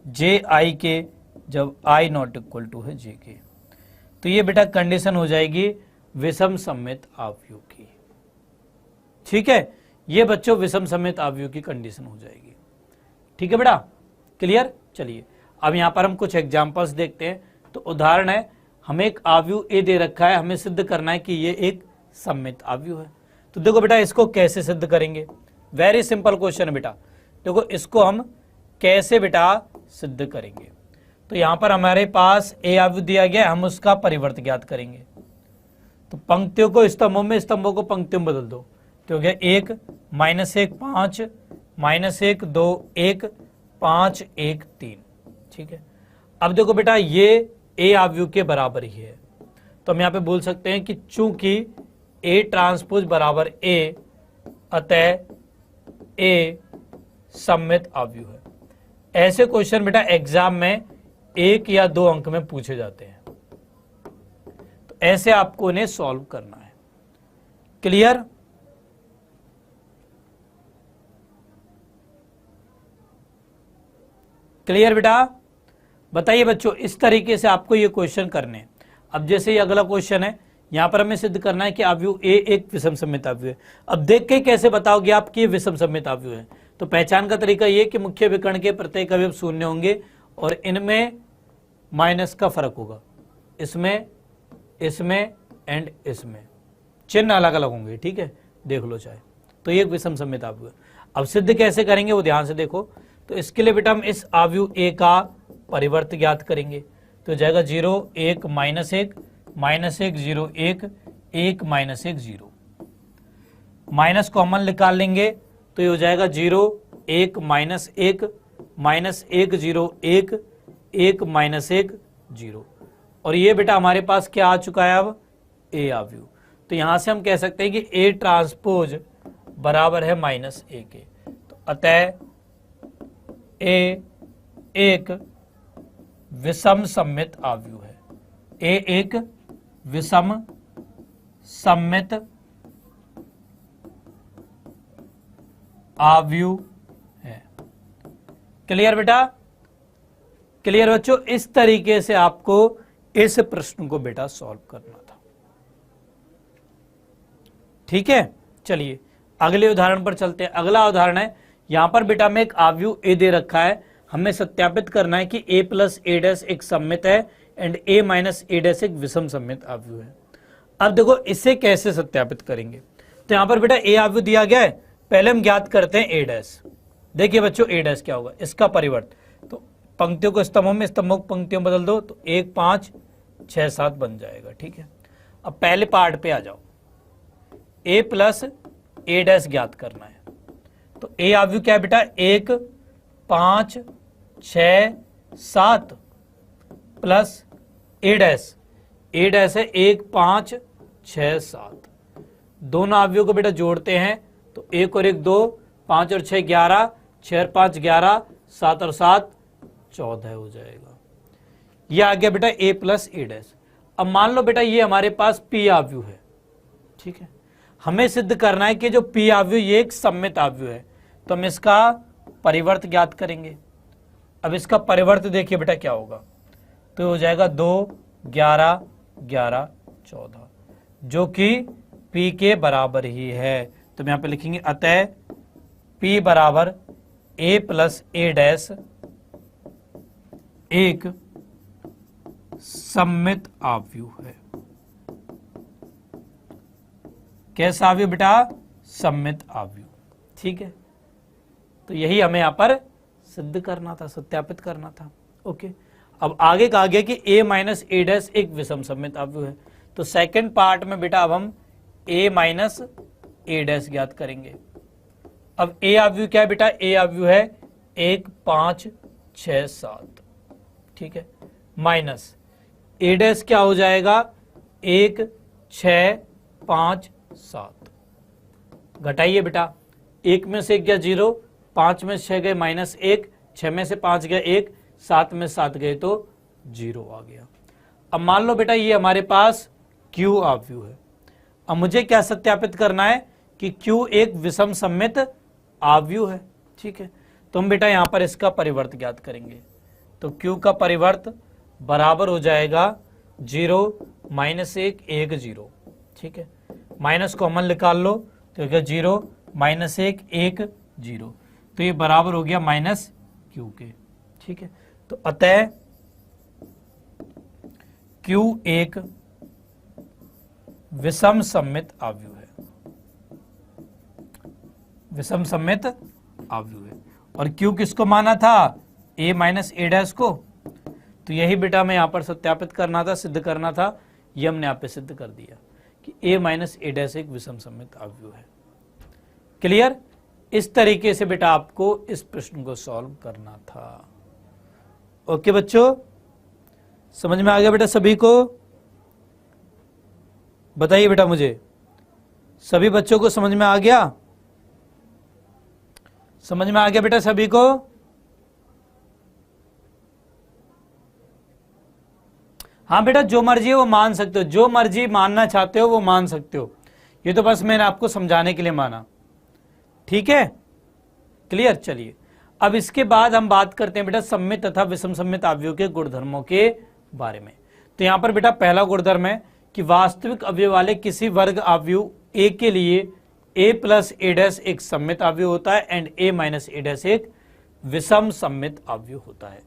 Speaker 1: जे आई के जब आई नॉट इक्वल टू है जे के। तो ये बेटा कंडीशन हो जाएगी विषम सममित आव्यूह की। ठीक है, ये बच्चों विषम सममित आव्यूह की कंडीशन हो जाएगी। ठीक है बेटा, क्लियर। चलिए अब यहां पर हम कुछ एग्जांपल्स देखते हैं। तो उदाहरण है, हमें एक आव्यूह ए दे रखा है, हमें सिद्ध करना है कि ये एक सममित आव्यूह है। तो देखो बेटा इसको कैसे सिद्ध करेंगे, वेरी सिंपल क्वेश्चन है बेटा। देखो इसको हम कैसे बेटा सिद्ध करेंगे। तो यहां पर हमारे पास ए आव्यूह दिया गया है, हम उसका परिवर्त ज्ञात करेंगे। तो पंक्तियों को स्तंभों में, स्तंभों को पंक्तियों में बदल दो। तो हो गया 1 -1 5 -1 2 1 5 1 3। ठीक है, अब देखो बेटा ये ए आव्यूह के बराबर ही है, तो हम यहां पे बोल सकते हैं कि चूंकि ए ट्रांसपोज बराबर ए, अतः ए सममित आव्यूह है। ऐसे क्वेश्चन बेटा एग्जाम में 1 या 2 अंक में पूछे जाते हैं, तो ऐसे आपको इन्हें सॉल्व करना है। क्लियर। क्लियर बेटा, बताइए बच्चों, इस तरीके से आपको ये क्वेश्चन करने हैं। अब जैसे ये अगला क्वेश्चन है, यहां पर हमें सिद्ध करना है कि आव्यूह ए एक विषम सममित आव्यूह है। अब देख के कैसे बताओगे आप कि ये विषम सममित आव्यूह है। तो पहचान का तरीका ये कि मुख्य विकर्ण के प्रत्येक अवयव शून्य होंगे और इनमें माइनस का फर्क होगा, इसमें, इसमें एंड इसमें, चिन्ह अलग अलग होंगे। ठीक है, देख लो चाहे। तो ये विषम सममित आव्यूह है। अब सिद्ध कैसे करेंगे वो ध्यान से देखो। तो इसके लिए बेटा हम इस आव्यूह ए का परिवर्त ज्ञात करेंगे। तो जाएगा 0 1 -1 -1 0 1 1 -1 0, माइनस कॉमन निकाल लेंगे तो ये हो जाएगा 0 1 -1 -1 0 1 1 -1 0। और ये बेटा हमारे पास क्या आ चुका है अब, ए आव्यूह। तो यहां से हम कह सकते हैं कि ए ट्रांसपोज बराबर है -a के। तो अतः ए एक विषम सममित आव्यूह है। ए एक विषम सममित आव्यूह है। क्लियर बेटा, क्लियर बच्चों। इस तरीके से आपको इस प्रश्न को बेटा सॉल्व करना था। ठीक है, चलिए अगले उदाहरण पर चलते हैं। अगला उदाहरण है, यहां पर बेटा में एक आव्यूह ए दे रखा है, हमें सत्यापित करना है कि a + a' एक सममित है एंड a - a' एक विषम सममित आव्यूह है। अब देखो इसे कैसे सत्यापित करेंगे। तो यहां पर बेटा a आव्यूह दिया गया है, पहले हम ज्ञात करते हैं a'। देखिए बच्चों a' क्या होगा, इसका परिवर्त। तो पंक्तियों को स्तंभों में, स्तंभों को पंक्तियों बदल दो, तो 1 5 6 7 बन जाएगा। ठीक है, अब पहले पार्ट पे आ जाओ, a + a' ज्ञात करना है। तो a आव्यूह क्या है बेटा, 1 5 6 7 प्लस a'। a' है 1 5 6 7। दोनों आव्यूह को बेटा जोड़ते हैं तो 1 और 1 2, 5 और 6 11, 6 और 5 11, 7 और 7 14 हो जाएगा। ये आ गया बेटा a + a'। अब मान लो बेटा ये हमारे पास p आव्यूह है। ठीक है, हमें सिद्ध करना है कि जो p आव्यूह ये एक सममित आव्यूह है, तो हम इसका परिवर्त ज्ञात करेंगे। अब इसका परिवर्त देखिए बेटा क्या होगा, तो हो जाएगा 2 11 11 14, जो कि p के बराबर ही है। तो हम यहां पे लिखेंगे अतः p बराबर a + a' एक सममित आव्यूह है। कैसा आव्यूह बेटा, सममित आव्यूह। ठीक है, तो यही हमें यहां पर सिद्ध करना था, सत्यापित करना था। ओके, अब आगे कहा गया कि a - a' एक विषम सममित आव्यूह है। तो सेकंड पार्ट में बेटा अब हम a - a' ज्ञात करेंगे। अब a आव्यूह क्या है बेटा, a आव्यूह है 1 5 6 7। ठीक है, माइनस a' क्या हो जाएगा, 1 6 5 7। घटाइए बेटा, 1 में से 1 गया 0, 5 में 6 गए -1, 6 में से 5 गए 1, 7 में 7 गए तो 0 आ गया। अब मान लो बेटा ये हमारे पास Q आव्यूह है। अब मुझे क्या सत्यापित करना है कि Q एक विषम सममित आव्यूह है। ठीक है, तो हम बेटा यहां पर इसका परिवर्त ज्ञात करेंगे। तो Q का परिवर्त बराबर हो जाएगा 0 -1 1 0। ठीक है, माइनस कॉमन निकाल लो तो क्या 0 -1 1 0, तो ये बराबर हो गया -Q के। ठीक है, तो अतः Q एक विषम सममित आव्यूह है, विषम सममित आव्यूह है। और Q किसको माना था? a माइनस ए डैश को। तो यही बेटा मैं यहां पर सत्यापित करना था, सिद्ध करना था, ये हमने यहां पे सिद्ध कर दिया कि a माइनस ए डैश एक विषम सममित आव्यूह है। क्लियर? इस तरीके से बेटा आपको इस प्रश्न को सॉल्व करना था। ओके बच्चों, समझ में आ गया बेटा सभी को? बताइए बेटा मुझे, सभी बच्चों को समझ में आ गया? समझ में आ गया बेटा सभी को? हाँ बेटा, जो मर्जी है वो मान सकते हो, जो मर्जी मानना चाहते हो वो मान सकते हो, ये तो बस मैंने आपको समझाने के लिए माना। ठीक है, क्लियर? चलिए अब इसके बाद हम बात करते हैं बेटा सममित तथा विषम सममित आव्यूह के गुणधर्मों के बारे में। तो यहां पर बेटा पहला गुणधर्म है कि वास्तविक अवयव वाले किसी वर्ग आव्यूह ए के लिए a प्लस ए डैश एक सममित आव्यूह होता है and a minus A dash एक विषम सममित आव्यूह होता है।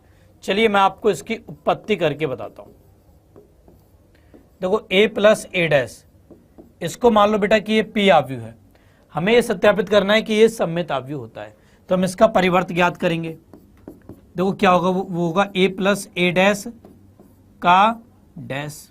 Speaker 1: चलिए मैं आपको इसकी उत्पत्ति करके बताता हूं। देखो a प्लस ए डैश, इसको मान लो बेटा कि ये p आव्यूह है, हमें यह सत्यापित करना है कि ये सममित आव्यूह होता है, तो हम इसका परिवर्त ज्ञात करेंगे। देखो क्या होगा, वो होगा a प्लस ए डैश का डैश।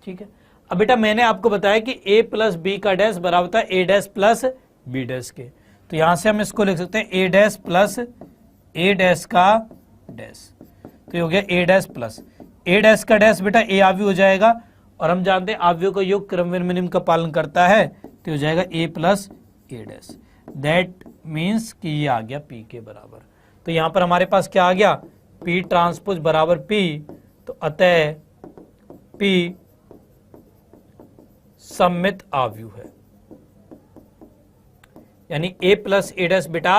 Speaker 1: ठीक है, अब बेटा मैंने आपको बताया कि a प्लस बी का डैश बराबर होता है a dash plus B dash के, तो यहां से हम इसको लिख सकते हैं a dash plus A dash का डैश। तो ये हो गया a dash plus A dash का डैश बेटा a आव्यूह हो जाएगा, और हम जानते हैं आव्यूह का योग क्रम विनिमय का पालन करता है, तो हो जाएगा a plus A dash. That means कि ये आ गया p के बराबर। तो यहां पर हमारे पास क्या आ गया, p ट्रांसपोज बराबर p, तो अतः p सममित आव्यूह है, यानी a प्लस ए डैश बेटा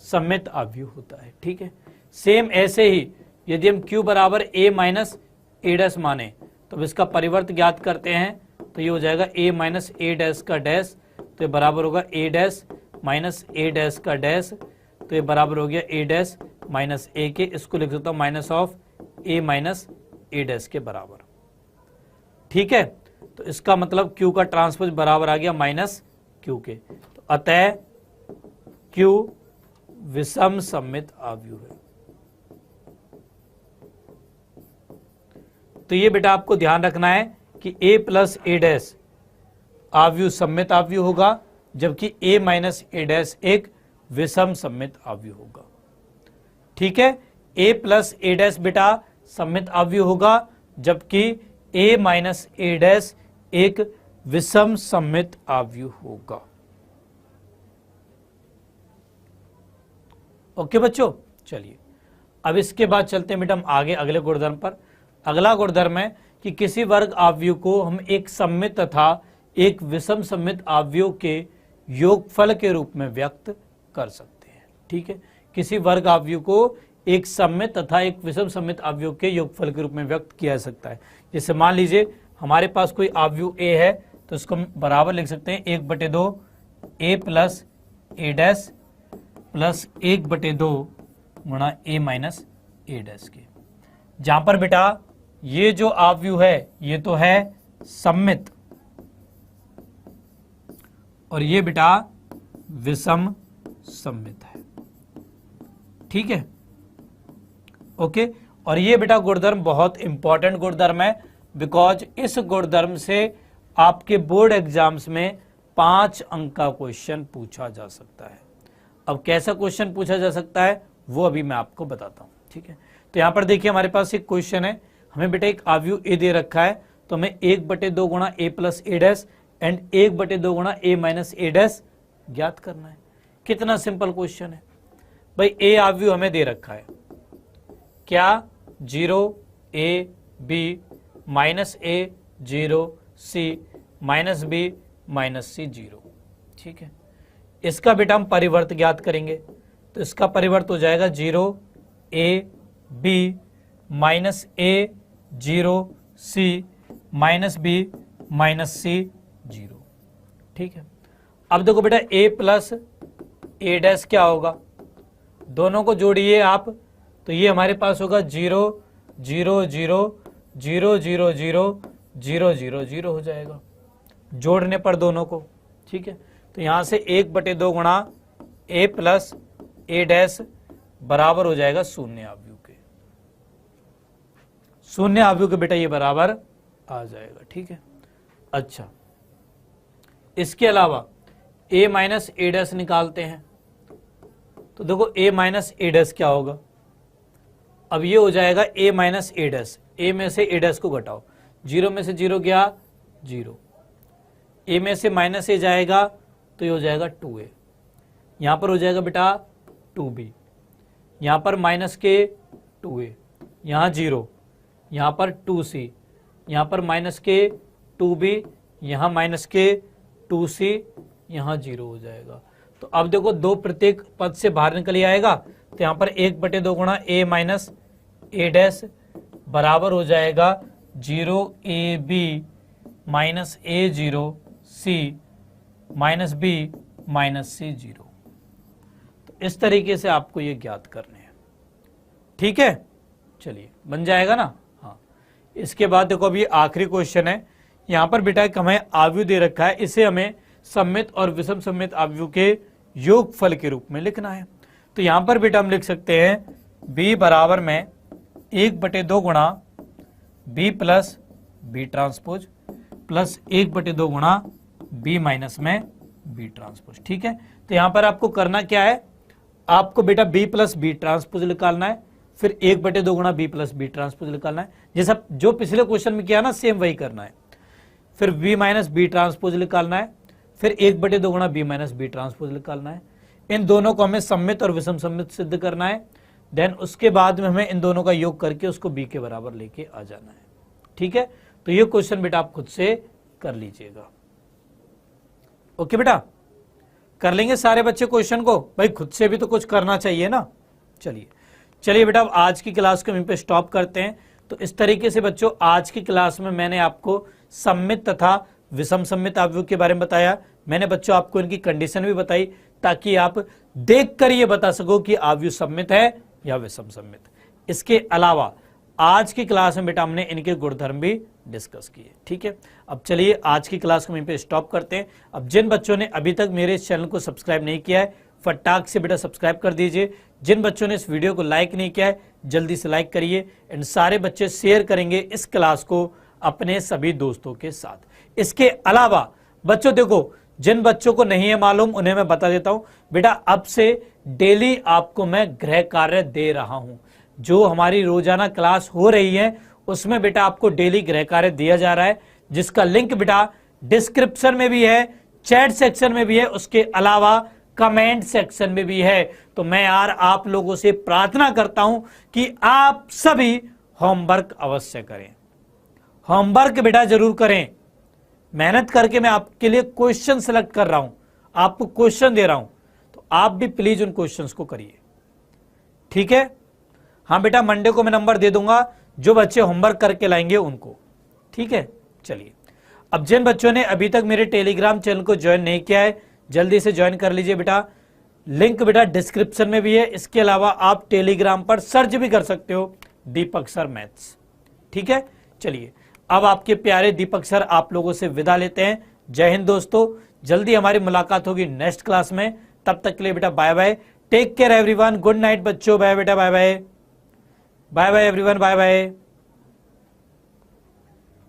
Speaker 1: सममित आव्यूह होता है। ठीक है, सेम ऐसे ही यदि हम q बराबर a माइनस ए डैश माने तो इसका परिवर्त ज्ञात करते हैं, तो ये हो जाएगा a माइनस ए डैश का डैश, तो ये बराबर होगा a dash minus A dash का डैश, तो ये बराबर हो गया a डैश माइनस ए के, इसको लिख सकता हूं minus of a minus A dash के बराबर। ठीक है, तो इसका मतलब Q का ट्रांसपोज बराबर आ गया माइनस Q के, तो अतः Q विषम सममित आव्यूह है। तो ये बेटा आपको ध्यान रखना है कि a प्लस ए डैश आव्यूह सममित आव्यूह होगा, जबकि a माइनस ए डैश एक विषम सममित आव्यूह होगा। ठीक है, a प्लस ए डैश बेटा सममित आव्यूह होगा, जबकि a माइनस ए डैश एक विषम सममित आव्यूह होगा। ओके बच्चों, चलिए अब इसके बाद चलते हैं बेटा हम आगे अगले गुणधर्म पर। अगला गुणधर्म है कि किसी वर्ग आव्यूह को हम एक सममित तथा एक विषम सममित आव्यूह के योगफल के रूप में व्यक्त कर सकते हैं। ठीक है, किसी वर्ग आव्यूह को एक सममित तथा एक विषम सममित आव्यूह के योगफल के रूप में व्यक्त किया जा सकता है। जैसे मान लीजिए हमारे पास कोई आव्यूह a है, तो इसको हम बराबर लिख सकते हैं 1/2 a plus A dash plus 1/2 गुणा a माइनस ए डैश के, जहां पर बेटा ये जो आव्यूह है ये तो है सममित और ये बेटा विषम सममित है। ठीक है, ओके, और ये बेटा गुणधर्म बहुत इंपॉर्टेंट गुणधर्म है, बिकॉज इस गुणधर्म से आपके बोर्ड एग्जाम्स में 5 अंक का क्वेश्चन पूछा जा सकता है। अब कैसा क्वेश्चन पूछा जा सकता है वो अभी मैं आपको बताता हूं। ठीक है, तो यहां पर देखिए हमारे पास एक क्वेश्चन है, हमें बेटा एक आव्यूह ए दे रखा है, तो हमें 1/2 गुणा ए प्लस ए डैश एंड 1/2 गुणा ए माइनस ए डैश ज्ञात करना है। कितना सिंपल क्वेश्चन है भाई, ए आव्यूह हमें दे रखा है क्या, 0 a b minus A 0 C minus B minus C 0। ठीक है, इसका बेटा हम परिवर्त ज्ञात करेंगे, तो इसका परिवर्त हो जाएगा 0 A B minus A 0 C minus B minus C 0। ठीक है, अब देखो बेटा a प्लस ए डैश क्या होगा, दोनों को जोड़िए आप, तो ये हमारे पास होगा 0 0 0 0 0 0 0 0 0 हो जाएगा जोड़ने पर दोनों को। ठीक है, तो यहां से 1/2 गुणा a प्लस ए डैश बराबर हो जाएगा शून्य आव्यूह के, शून्य आव्यूह के बेटा ये बराबर आ जाएगा। ठीक है, अच्छा इसके अलावा a माइनस ए डैश निकालते हैं, तो देखो a माइनस ए डैश क्या होगा, अब ये हो जाएगा a minus A dash, a में से ए डैश को घटाओ, 0 में से 0 गया 0, a में से माइनस ए जाएगा तो ये हो जाएगा 2a, यहां पर हो जाएगा बेटा 2b, यहां पर माइनस के 2a, यहां 0, यहां पर 2c, यहां पर माइनस के 2b, यहां माइनस के 2c, यहां 0 हो जाएगा। तो अब देखो 2 प्रत्येक पद से बाहर निकल आएगा, तो यहां पर 1/2 गुणा a माइनस ए डैश बराबर हो जाएगा 0 A B minus A 0 C minus B minus C 0। तो इस तरीके से आपको ये ज्ञात करने हैं। ठीक है, चलिए बन जाएगा ना। हाँ, इसके बाद देखो अभी आखिरी क्वेश्चन है, यहां पर बेटा एक हमें आव्यूह दे रखा है, इसे हमें सम्मित और विषम सम्मित आव्यूह के योगफल के रूप में लिखना है। तो यहां पर बेटा हम लिख सकते हैं b बराबर में 1/2 गुणा b plus B transpose plus 1/2 गुणा b माइनस में बी ट्रांसपोज। ठीक है, तो यहां पर आपको करना क्या है, आपको बेटा b प्लस बी ट्रांसपोज निकालना है, फिर 1/2 गुणा b प्लस बी ट्रांसपोज निकालना है, जैसा जो पिछले क्वेश्चन में किया ना सेम वही करना है, फिर b माइनस बी ट्रांसपोज निकालना है, फिर 1/2 गुणा b माइनस बी ट्रांसपोज निकालना है। इन दोनों को हमें सम्मित और विषम सम्मित सिद्ध करना है, देन उसके बाद में हमें इन दोनों का योग करके उसको b के बराबर लेके आ जाना है। ठीक है, तो ये क्वेश्चन बेटा आप खुद से कर लीजिएगा। ओके बेटा, कर लेंगे सारे बच्चे क्वेश्चन को, भाई खुद से भी तो कुछ करना चाहिए ना। चलिए बेटा अब आज की क्लास को यहीं पे स्टॉप करते हैं। तो इस तरीके से बच्चों आज की क्लास में मैंने आपको सम्मित तथा विषम सम्मित आव्यूह के बारे में बताया, मैंने बच्चों आपको इनकी कंडीशन भी बताई ताकि आप देखकर ये बता सको कि आव्यूह सम्मित है या विषम सम्मित। इसके अलावा आज की क्लास में बेटा हमने इनके गुणधर्म भी डिस्कस किए। ठीक है, अब चलिए आज की क्लास को वहीं पे स्टॉप करते हैं। अब जिन बच्चों ने अभी तक मेरे इस चैनल को सब्सक्राइब नहीं किया है फटाक से बेटा सब्सक्राइब कर दीजिए, जिन बच्चों ने इस वीडियो को लाइक नहीं किया है जल्दी से लाइक करिए, एंड सारे बच्चे शेयर करेंगे इस क्लास को अपने सभी दोस्तों के साथ। इसके अलावा बच्चों देखो, जिन बच्चों को नहीं है मालूम उन्हें मैं बता देता हूं बेटा, अब से डेली आपको मैं गृह कार्य दे रहा हूं। जो हमारी रोजाना क्लास हो रही है उसमें बेटा आपको डेली गृह कार्य दिया जा रहा है, जिसका लिंक बेटा डिस्क्रिप्शन में भी है, चैट सेक्शन में भी है, उसके अलावा कमेंट सेक्शन में भी है। तो मैं यार आप लोगों से प्रार्थना करता हूं कि आप सभी होमवर्क अवश्य करें, होमवर्क बेटा जरूर करें। मेहनत करके मैं आपके लिए क्वेश्चन सेलेक्ट कर रहा हूं, आपको क्वेश्चन दे रहा हूं, तो आप भी प्लीज उन क्वेश्चंस को करिए। ठीक है, हाँ बेटा मंडे को मैं नंबर दे दूंगा जो बच्चे होमवर्क करके लाएंगे उनको। ठीक है, चलिए अब जिन बच्चों ने अभी तक मेरे टेलीग्राम चैनल को ज्वाइन नहीं किया है जल्दी से ज्वाइन कर लीजिए बेटा, लिंक बेटा डिस्क्रिप्शन में भी है। इसके अलावा आप टेलीग्राम पर सर्च भी कर सकते हो दीपक सर मैथ्स। ठीक है, चलिए अब आपके प्यारे दीपक सर आप लोगों से विदा लेते हैं। जय हिंद दोस्तों, जल्दी हमारी मुलाकात होगी नेक्स्ट क्लास में, तब तक के लिए बेटा bye bye, take care everyone, good night बच्चों, बाय बेटा, bye bye, bye bye everyone, bye bye.